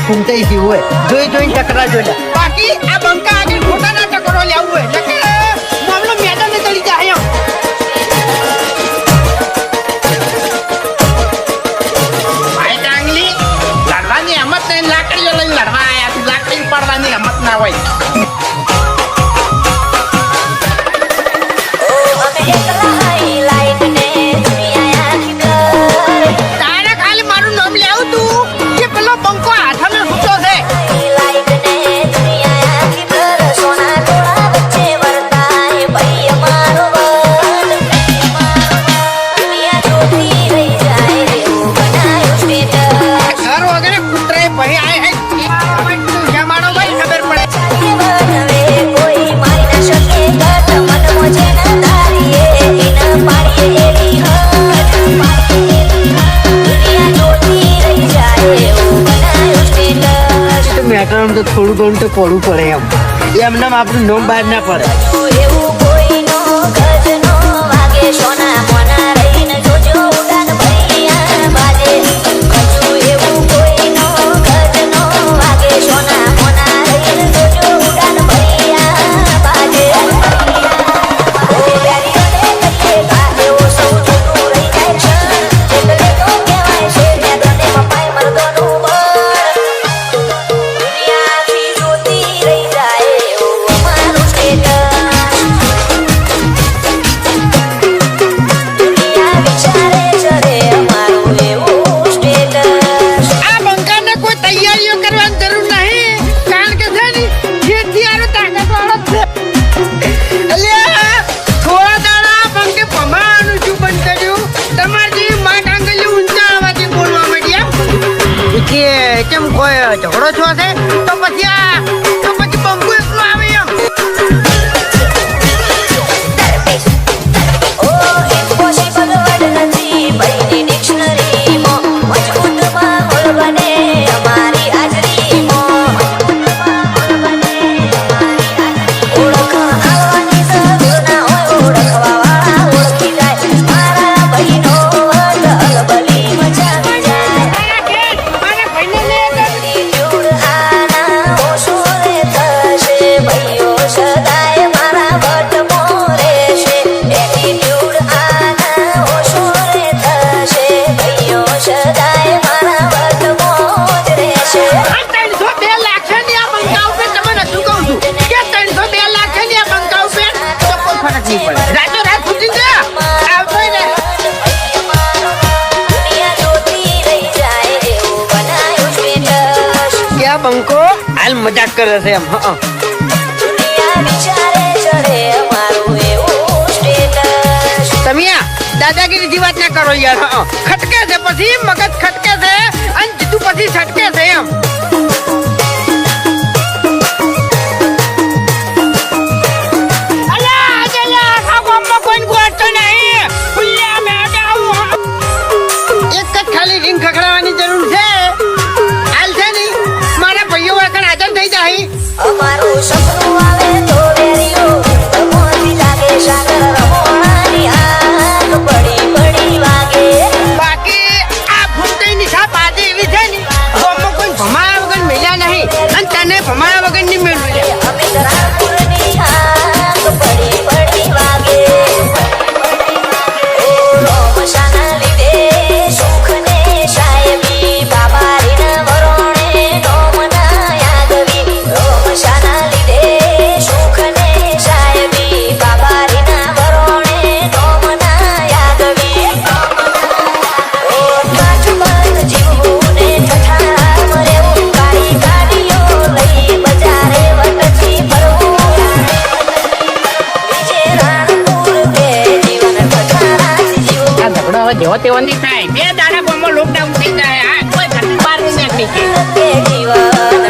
ફૂમતાઈ જેવું હોય જોઈ જોઈને ટકરા જોઈ બાકી આ બંકા આગળ ખોટાના ટકરો લેવું હોય મામલો મેદાને ચડી જાય ભાઈ ડાંગલી લડવાની હિંમત નહીં લાકડીઓ લઈને લડવા આયા તું લાકડી પાડવાની હિંમત ના હોય તારે ખાલી મારું નામ લેવું તું કે પેલો બંકો હાથમાં સૂતો છે ઘર વગેરે કૂતરાએ ભાઈ આય જમાડો ભાઈ ખબર પડે મેટરમાં તો થોડું ઘણું તો પડવું પડે એમને આપણું નોમ બહાર ના પડે કેમ કોઈ ઝઘડો છો છે તો પછી બંકુ એકલો આવે એમ બંકો હાલ મજાક કરે છે એમ તમે દાદાગીરી ની વાત ના કરો યાર ખટકે છે પછી મગજ ખટકે છે અને જીતું પછી છટકે છે એમ એક જ ખાલી રીંગ ખખડાવવાની જરૂર છે અમારું સપનું આવે તો વેરીઓ મોતી લાગે સાગર રમોણાની આગ પડી પડી વાગે બાકી આ ફૂમતાઈની છાપ આજે એવી છે ને તો કોઈ ભમાયા વગર મેલ્યા નહીં અને તને ભમાયા વગર નહીં મેળવી અમે ધરાપુરની આગ પડી પડી વાગે રોમશાના લીધે સુખને સાહેબી બાબારીના વરોણે નોમના યાદવી રોમશાના લીધે સુખને સાહેબી બાબારીના વરોણે નોમના યાદવી કાચબંધ જીવને ઠઠા મરેવું કાળી ગાડીઓ લઈ બજારે વટથી ફરવું બીજે રાણપુર કે જીવન ઠઠારા જીવ આ ઝઘડો હવે જેવો તેવો નહીં થાય બે દાડા બોમાં લોકડાઉન થઈ જાય આ કોઈ ઘરની બહાર નહીં નીકળી કે જીવન